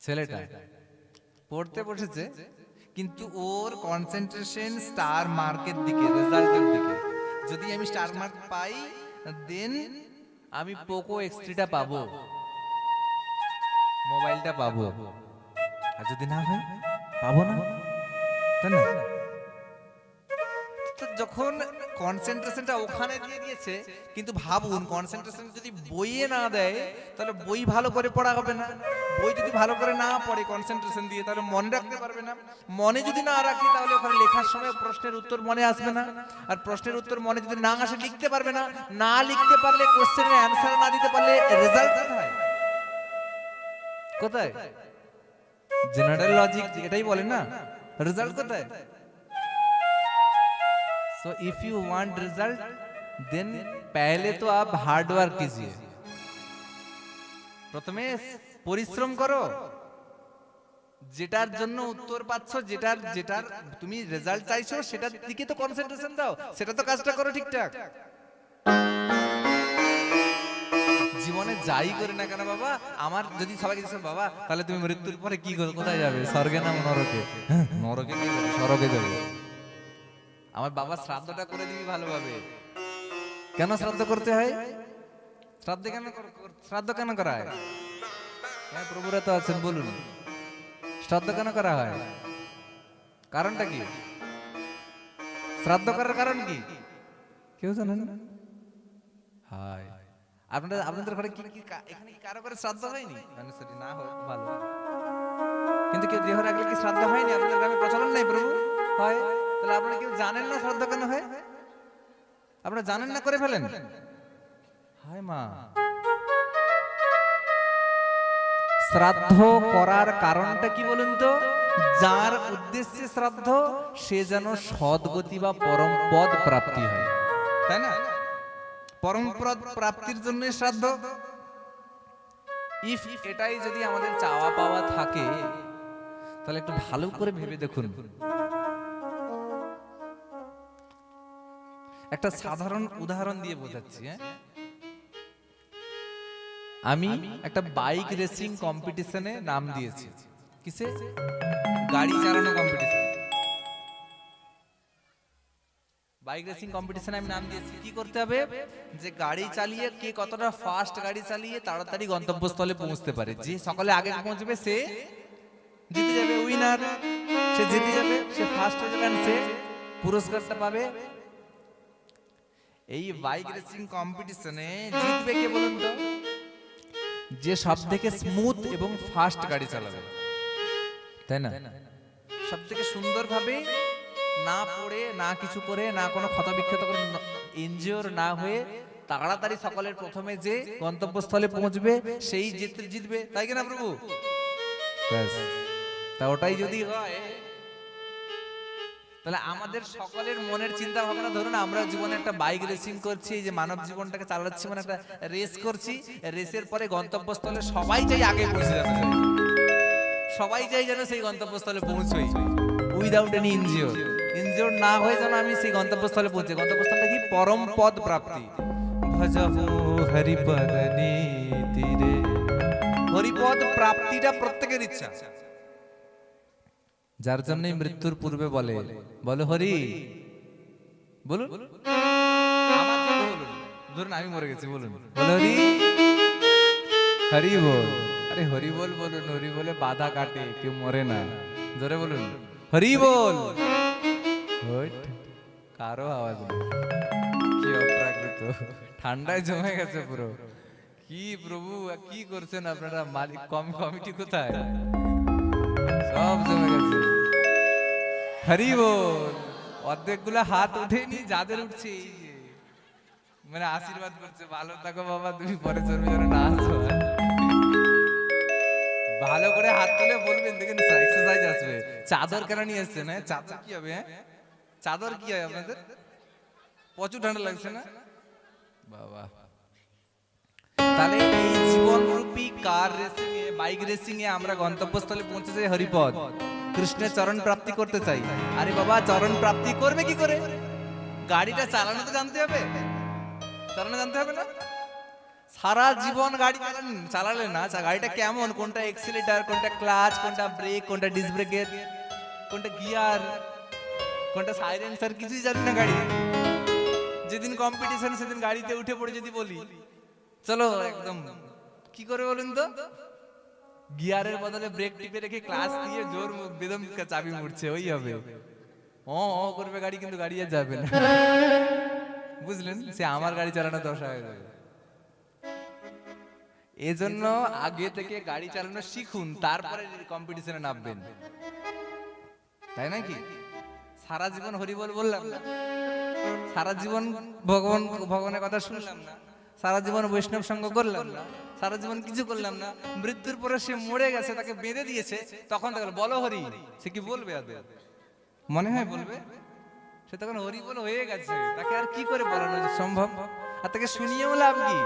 ছেলেটা পড়তে বসেছে, কিন্তু ওর কনসেন্ট্রেশন স্টার মার্কের দিকে, রেজাল্টের দিকে। যদি আমি স্টার মার্ক পাই, দেন আমি পোকো X3টা পাবো, মোবাইলটা পাবো। আর যদি না হয় পাবো না, তাই না? যখন কনসেন্ট্রেশনটা ওখানে দিয়ে দিয়েছে, কিন্তু ভাবুন কনসেন্ট্রেশন যদি বইয়ে না দেয় তাহলে বই ভালো করে পড়া হবে না, বই যদি ভালো করে না পড়ে কনসেন্ট্রেশন দিয়ে, তাহলে মনে রাখতে পারবে না। মনে যদি না রাখি, তাহলে ওখানে লেখার সময় প্রশ্নের উত্তর মনে আসবে না। আর প্রশ্নের উত্তর মনে যদি না আসে, লিখতে পারবে না। না লিখতে পারলে, কোশ্চেনের অ্যান্সার না দিতে পারলে, রেজাল্ট কোথায়? কোথায়? জেনারেল লজিক এটাই বলে না, রেজাল্ট কোথায়? So if you want result then पहले तो आप हार्ड वर्क कीजिए, প্রথমে পরিশ্রম করো, যেটার জন্য উত্তর পাচ্ছ, যেটার তুমি রেজাল্ট চাইছো, সেটার দিকে তো কনসেন্ট্রেশন দাও, সেটা তো কাজটা করো ঠিকঠাক। জীবনে যাই করি না কেন বাবা, আমার যদি সবাইকে জিজ্ঞেস বাবা তাহলে তুমি মৃত্যুর পরে কি করো, কোথায় যাবে, স্বর্গে না নরকে? নরকে কি যাবে, স্বর্গে যাবে। আমার বাবা শ্রাদ্ধটা করে দিবি ভালোভাবে। কেন শ্রাদ্ধ করতে হয়? শ্রাদ্ধ কেন করা হয়? হ্যাঁ, প্রভুরা তো আছেন, বলুন শ্রাদ্ধ কেন করা হয়? কারণটা কি? শ্রাদ্ধ করার কারণ কি কেউ জানেন না? হাই, আপনাদের ঘরে কি এখানে কি কারো করে শ্রাদ্ধ হয়নি? না হয় ভালো, কিন্তু কেউ দেহ রাখলে কি শ্রাদ্ধ হয়নি? আপনাদের গ্রামে প্রচলন নাই প্রভু? হয়। তাহলে আপনারা কেউ জানেন না শ্রাদ্ধ কেন হয়? আপনারা জানেন না, করে ফেলেন। হায় মা, শ্রাদ্ধ করার কারণটা কি বলুন তো? যার উদ্দেশ্যে শ্রাদ্ধ, সে যেন সদ্গতি বা পরম পদ প্রাপ্তি হয়, তাই না? পরম পদ প্রাপ্তির জন্য শ্রাদ্ধ। ইফ এটাই যদি আমাদের চাওয়া পাওয়া থাকে, তাহলে একটু ভালো করে ভেবে দেখুন। একটা সাধারণ উদাহরণ দিয়ে বোঝাচ্ছি। আমি একটা বাইক রেসিং কম্পিটিশনে নাম দিয়েছি। কিসে? গাড়ি চালানো কম্পিটিশন। বাইক রেসিং কম্পিটিশনে আমি নাম দিয়েছি। কি করতে হবে? যে গাড়ি চালিয়ে কে কতটা ফাস্ট গাড়ি চালিয়ে তাড়াতাড়ি গন্তব্যস্থলে পৌঁছতে পারে, যে সকালে আগে পৌঁছবে সে জিতে যাবে, উইনার। সে জিতে যাবে, সে ফার্স্ট হয়ে যাবে, সে পুরস্কারটা পাবে। এই বাইক রেসিং কম্পিটিশনে জিতবে কে বলুন তো? যে সব থেকে স্মুথ এবং ফাস্ট গাড়ি চালাবে, তাই না? সব থেকে সুন্দরভাবে, না পড়ে, না কিছু করে, না কোনো ক্ষত বিক্ষত করে, ইনজিওর না হয়ে তাড়াতাড়ি সকলের প্রথমে যে গন্তব্যস্থলে পৌঁছবে সেই জিতবে, তাই কিনা প্রভু? তা ওটাই যদি হয়, তাহলে আমাদের সকলের মনের চিন্তা ভাবনা, ধরুন আমরা জীবনে একটা বাইক রেসিং করছি, যে মানব জীবনটাকে চালাচ্ছি, মানে একটা রেস করছি। রেসের পরে গন্তব্যস্থলে সবাই চাই আগে পৌঁছে যাবে, সবাই চাই যেন সেই গন্তব্যস্থলে পৌঁছই উইদাউট এনি ইনজিওর না হয়ে যেন আমি সেই গন্তব্যস্থলে পৌঁছে। গন্তব্যস্থলটা কি? পরম পদ প্রাপ্তি। ভজহু হরিপদ নীতিরে। হরিপদ প্রাপ্তিটা প্রত্যেকের ইচ্ছা, যার জন্যই মৃত্যুর পূর্বে বলে হরি বলুন, আমার জন্য বলুন। ধরুন আমি মরে গেছি, বলুন হরি, হরি বল। আরে হরি বল বলুন, হরি বলে বাধা কাটে, কেউ মরে না। জোরে বলুন হরি বল। কারো আওয়াজ নেই, কি অপ্রাকৃত, ঠান্ডায় জমে গেছে পুরো। কি প্রভু, কি করছেন আপনারা? মালিক কমিটি কোথায়? সব জমে গেছে। হরি বল। অর্ধেক গুলা হাত উঠেনি, যাদের উঠছে মানে আশীর্বাদ করছে, ভালো থাকো বাবা, তুমি পরে চলবে যেন না আসো। ভালো করে হাত তুলে বলবেন, দেখেন এক্সারসাইজ আসবে। চাদর কেন নিয়ে এসছেন? হ্যাঁ, চাদর কি হবে? চাদর কি হয় আপনাদের? প্রচুর ঠান্ডা লাগছে না বাবা? তাহলে এই জীবনরূপী কার রেসিং এ, বাইক রেসিং এ আমরা গন্তব্যস্থলে পৌঁছে যাই হরিপদ, কৃষ্ণের চরণ প্রাপ্তি করতে চাই। আরে বাবা, চরণ প্রাপ্তি করবে কি করে? গাড়িটা চালানো তো জানতে হবে, চালানো জানতে হবে না? সারা জীবন গাড়ি চালালে না, গাড়িটা কেমন, কোনটা এক্সিলেটর, কোনটা ক্লাচ, কোনটা ব্রেক, কোনটা ডিস্ক ব্রেকের, কোনটা গিয়ার, কোনটা সাইলেন্সার, কিছুই জানি না গাড়ি। যেদিন কম্পিটিশন সেদিন গাড়িতে উঠে পড়ে যদি বলি চলো একদম, কি করে বলুন তো? গিয়ারের বদলে ব্রেক টিপে রেখে ক্লাচ দিয়ে জোর বেদম চাবি মুড়ছে, ওই হবে। ও করবে গাড়ি, কিন্তু গাড়ি আর যাবে না, বুঝলেন? সে আমার গাড়ি চালানো দশা হয়ে যাবে। এজন্য আগে থেকে গাড়ি চালানো শিখুন, তারপরে কম্পিটিশনে নামবেন, তাই নাকি? সারা জীবন হরিবল বললাম না, সারা জীবন ভগবানের কথা শুনলাম না, সারা জীবন বৈষ্ণব সঙ্গ করলাম না, সারা জীবন কিছু করলাম না, মৃত্যুর পরে সে মরে গেছে, তাকে বেঁধে দিয়েছে, তখন তাকে বলো হরি, সে কি বলবে? আদৌ মনে হয় বলবে? সে তখন হরিবল হয়ে গেছে, তাকে আর কি করে বলানো সম্ভব? আর তাকে শুনিয়েও লাভ কি?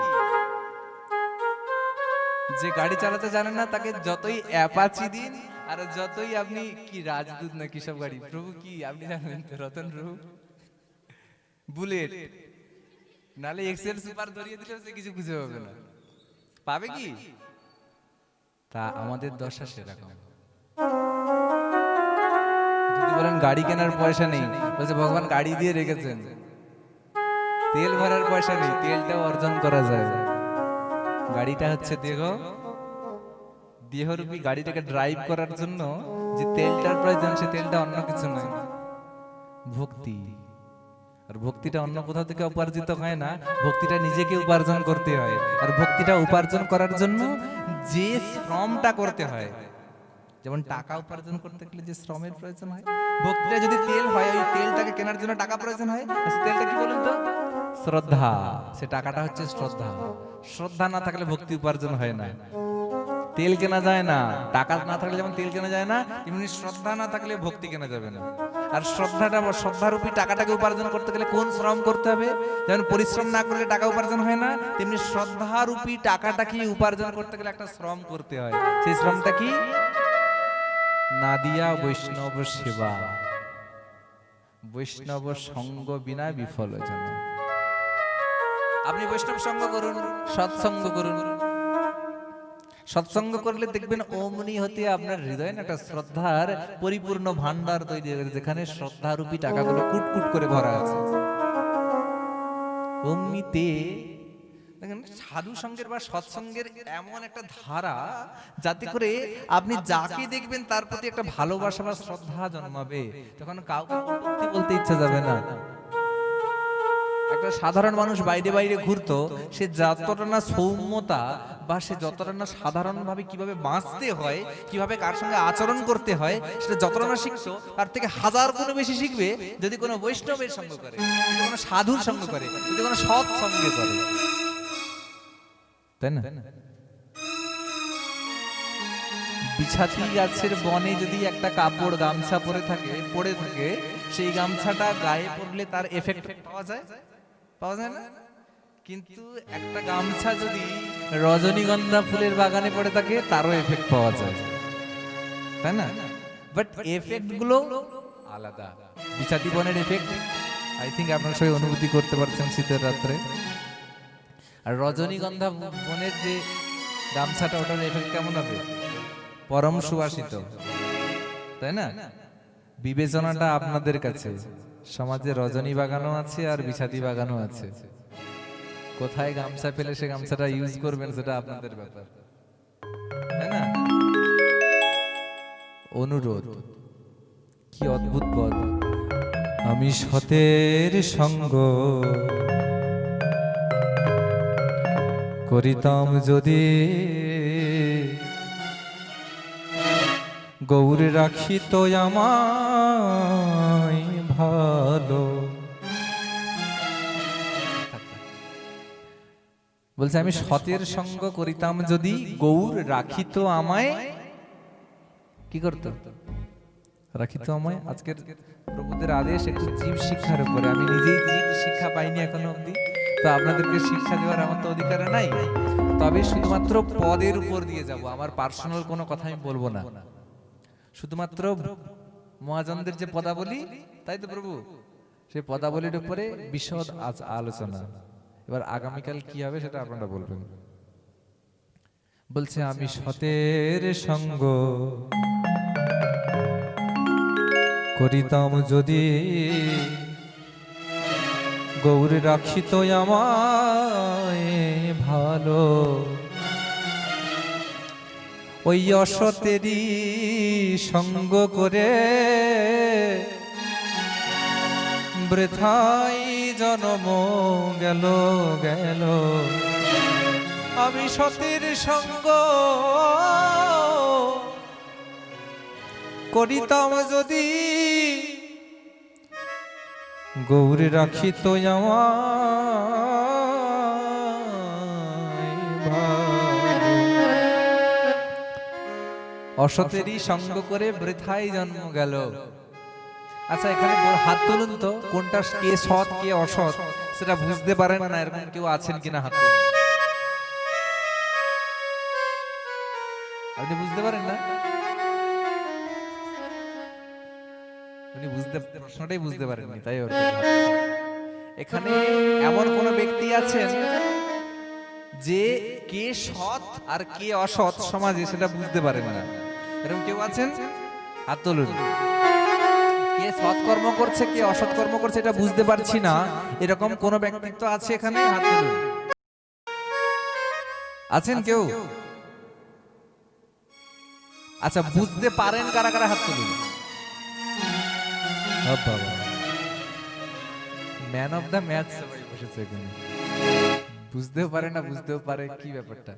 যে গাড়ি চালাতে জানে না তাকে যতই অ্যাপাচি দিন, আর যতই আপনি কি রাজদূত না কিসব গাড়ি, প্রভু কি আপনি জানেন তো, রতন প্রভু, বুলেট নালে এক্সেল সুপার ধরিয়ে দিলে সে কিছু খুঁজে পাবে না, পাবে কি? তা আমাদের দশা সেরকম। যদি বলেন গাড়ি কেনার পয়সা নেই, বলছে ভগবান গাড়ি দিয়ে রেখেছেন, তেল ভরার পয়সা নেই, তেলটাও অর্জন করা যায়। গাড়িটা হচ্ছে দেহ, দেহরূপী গাড়িটাকে ড্রাইভ করার জন্য যে তেলটার প্রয়োজন, সে তেলটা অন্য কিছু নয়, ভক্তি। আর ভক্তিটা অন্য কোথাও থেকে উপার্জিত হয় না, ভক্তিটা নিজেকে উপার্জন করতে হয়। আর ভক্তিটা উপার্জন করার জন্য যে শ্রমটা করতে হয়, যেমন টাকা উপার্জন করতে গেলে যে শ্রমের প্রয়োজন হয়, ভক্তিটা যদি তেল হয়, ওই তেলটাকে কেনার জন্য টাকা প্রয়োজন হয়। তেলটা কি বলুন তো? শ্রদ্ধা। সে টাকাটা হচ্ছে শ্রদ্ধা। শ্রদ্ধা না থাকলে ভক্তি উপার্জন হয় না। তেল কেনা যায় না, টাকা না থাকলে যেমন তেল কেনা যায় না, তেমনি শ্রদ্ধা না থাকলে ভক্তি কেনা যাবে না। আর শ্রদ্ধারূপী টাকাটাকে উপার্জন করতে গেলে কোন শ্রম করতে হবে? যেমন পরিশ্রম না করলে টাকা উপার্জন হয় না, তেমনি শ্রদ্ধারূপী টাকাটাকে উপার্জন করতে গেলে একটা শ্রম করতে হয়। সেই শ্রমটা কি? নাদিয়া বৈষ্ণব সেবা, বৈষ্ণব সঙ্গ বিনা বিফল যেন। আপনি বৈষ্ণব সঙ্গ করুন, সৎসঙ্গ করুন। সৎসঙ্গ করলে দেখবেন অমনি হতে আপনার হৃদয়ে একটা শ্রদ্ধার পরিপূর্ণ ভান্ডার তৈরি হয়ে, যেখানে শ্রদ্ধারূপী টাকাগুলো কুটকুট করে ভরা আছে। অমনিতে দেখেন সাধু সঙ্গের বা সৎসঙ্গের এমন একটা ধারা, যাতে করে আপনি যাকে দেখবেন তার প্রতি একটা ভালোবাসা বা শ্রদ্ধা জন্মাবে, তখন কাউকে কটূক্তি বলতে ইচ্ছা যাবে না। একটা সাধারণ মানুষ বাইরে বাইরে ঘুরতো, সে যতটা না সৌম্যতা বা সে যতটা না সাধারণভাবে কিভাবে বাঁচতে হয়, কিভাবে কার সঙ্গে আচরণ করতে হয়, সেটা যতটা না শিখতো, তার থেকে হাজার গুণ বেশি শিখবে যদি কোনো বৈষ্ণবের সঙ্গ করে, যদি কোনো সাধুর সঙ্গ করে, যদি কোনো সৎ সঙ্গে করে, তাই না? বিছাতি গাছের বনে যদি একটা কাপড় গামছা পরে থাকে, সেই গামছাটা গায়ে পরলে তার এফেক্ট পাওয়া যায় না? কিন্তু একটা গামছা যদি রজনীগন্ধা ফুলের বাগানে পড়ে থাকে, তারও এফেক্ট পাওয়া যায়, তাই না? বাট এফেক্ট গুলো আলাদা। বিছাতি বনের এফেক্ট আই থিঙ্ক আপনারা সবাই অনুভূতি করতে পারছেন শীতের রাত্রে। আর রজনীগন্ধা বনের যে গামছাটা, ওটার এফেক্ট কেমন হবে? পরম সুবাসিত, তাই না? বিবেচনাটা আপনাদের কাছে। সমাজে রজনী বাগানও আছে আর বিছাতি বাগানও আছে। কোথায় গামছা পেলে সে গামছাটা ইউজ করবেন, সেটা আপনাদের ব্যাপার, তাই না? অনুরোধ, কি অদ্ভুত পদ। আমি সতের সঙ্গ করিতাম যদি, গৌরে রাখিত আমায় ভালো। বলছে আমি সতের সঙ্গ করিতাম যদি, গৌর রাখিত আমায়, কি করতো? রাখিত আমায়। আজকের প্রভুদের আদেশ একটু জীব শিক্ষার উপরে। আমি নিজেই জীব শিক্ষা পাইনি এখনো অব্দি, তো আপনাদেরকে শিক্ষা দেওয়ার আমার তো অধিকার নাই। তবে শুধুমাত্র পদের উপর দিয়ে যাব, আমার পার্সোনাল কোনো কথা আমি বলবো না। শুধুমাত্র মহাজনদের যে পদাবলী, তাই তো প্রভু, সেই পদাবলীর উপরে বিশদ আলোচনা। এবার আগামীকাল কি হবে সেটা আপনারা বলবেন। বলছে আমি সতের সঙ্গ করিতাম যদি, গৌর রাখিত আমায় ভালো। ওই অসতেরই সঙ্গ করে বৃথাই জন্ম গেল। আমি সতের সঙ্গ করিতাম যদি গৌরী রাখিত অসতেরই সঙ্গ করে বৃথাই জন্ম গেল। আচ্ছা এখানে হাত তুলুন তো, কোনটা কে সৎ কে অসৎ সেটা বুঝতে পারেন না এরকম কেউ আছেন কিনা হাত তুলুন। আপনি বুঝতে পারেন না? উনি প্রশ্নটাই বুঝতে পারেননি, তাই ওর এখানে এমন কোন ব্যক্তি আছেন যে কে সৎ আর কে অসৎ সমাজে সেটা বুঝতে পারেন না, এরকম কেউ আছেন? হাত তুলুন। কে সৎ কর্ম করছে কে অসৎ কর্ম করছে এটা বুঝতে পারছি না, এরকম কোন ব্যক্তিত্ব আছে এখানে? হাত তুলুন। আছেন কেউ? আচ্ছা বুঝতে পারেন কারা কারা? হাত তুলুন। ম্যান অফ দা ম্যাচ সবাই বসেছে এখানে। বুঝতেও পারে না, বুঝতেও পারে, কি ব্যাপারটা?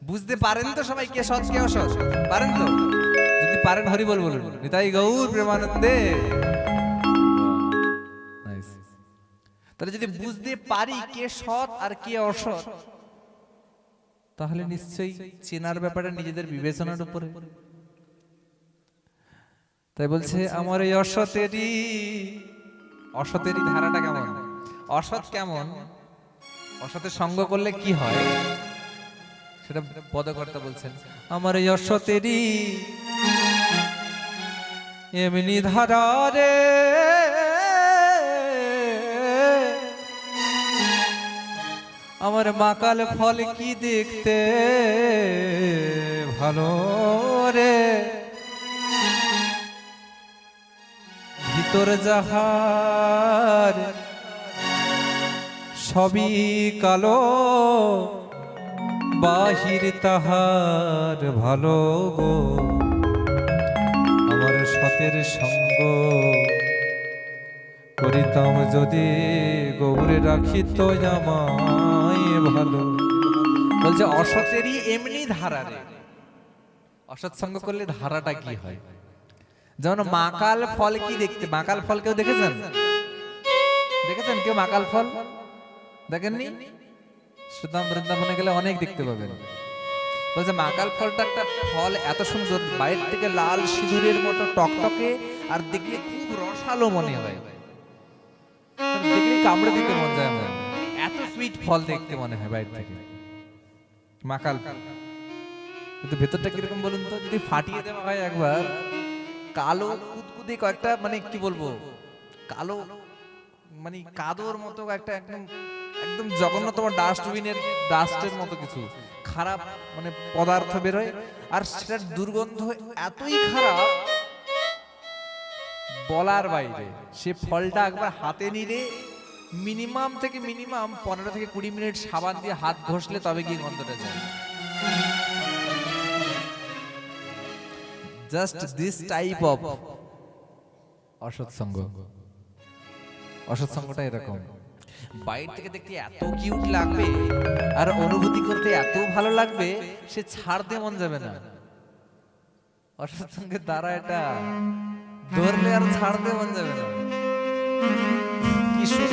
বুঝতে পারেন তো সবাই কে সৎ কে অসৎ? পারেন তো? যদি পারেন হরি বল বলুন। নিতাই গৌর প্রেমানন্দে। তাহলে যদি বুঝতে পারি কে সৎ আর কে অসৎ, তাহলে নিশ্চয়ই চেনার ব্যাপারে নিজেদের বিবেচনার উপরে। তাই বলছে আমার এই অসতেরই ধারাটা কেমন, অসৎ কেমন, অসতের সঙ্গ করলে কি হয় সেটা পদকর্তা বলছেন। আমার এই অসতেরই এমনি ধারা রে, আমার মাকাল ফল কি দেখতে ভালো রে, ভিতর যাহার সবই কালো, বাহির তাহার ভালো গো, আমার সতের সঙ্গ করিতাম যদি গৌরে রাখিত আমায় ভালো। বলছে অসতেরই এমনি ধারা রে। অসৎ সঙ্গ করলে ধারাটা কি হয়? যেমন মাকাল ফল কি দেখতে, মাকাল ফল কেউ দেখেছেন? দেখেছেন কেউ মাকাল ফল? দেখেননি? সুতরাং বৃন্দাবনে গেলে অনেক দেখতে পাবেন। বলছে মাকাল ফলটা একটা ফল, এত সুন্দর, বাইরে থেকে লাল সিঁদুরের মতো টকটকে, আর দেখলে খুব রসালো মনে হয়, দেখলে কামড়ে দিতে মন যায়, এত সুইট ফল দেখতে মনে হয় বাইরে থেকে মাকাল। কিন্তু ভেতরটা কিরকম বলুন তো? যদি ফাটিয়ে দেওয়া হয় একবার, কালো কুদকুদে কয়েকটা, মানে কি বলবো, কালো মানে কাদোর মতো একটা, একদম একদম জঘন্যতম ডাস্টের মতো কিছু খারাপ মানে পদার্থ বেরোয়, আর সেটার দুর্গন্ধ এতই খারাপ বলার বাইরে। সে ফলটা একবার হাতে নিলে মিনিমাম 15 থেকে 20 মিনিট সাবান দিয়ে হাত ঘষলে তবে গিয়ে গন্ধটা যায়। জাস্ট দিস টাইপ অফ অসৎসঙ্গ। অসৎসঙ্গটা এরকম, বাইরে থেকে দেখতে এত কিউট লাগবে আর অনুভূতি করতে এত ভালো লাগবে, সে ছাড়তে মন যাবে না। অসৎসঙ্গের দ্বারা এটা ধরলে আর ছাড়তে মন যাবে না। কি সুখ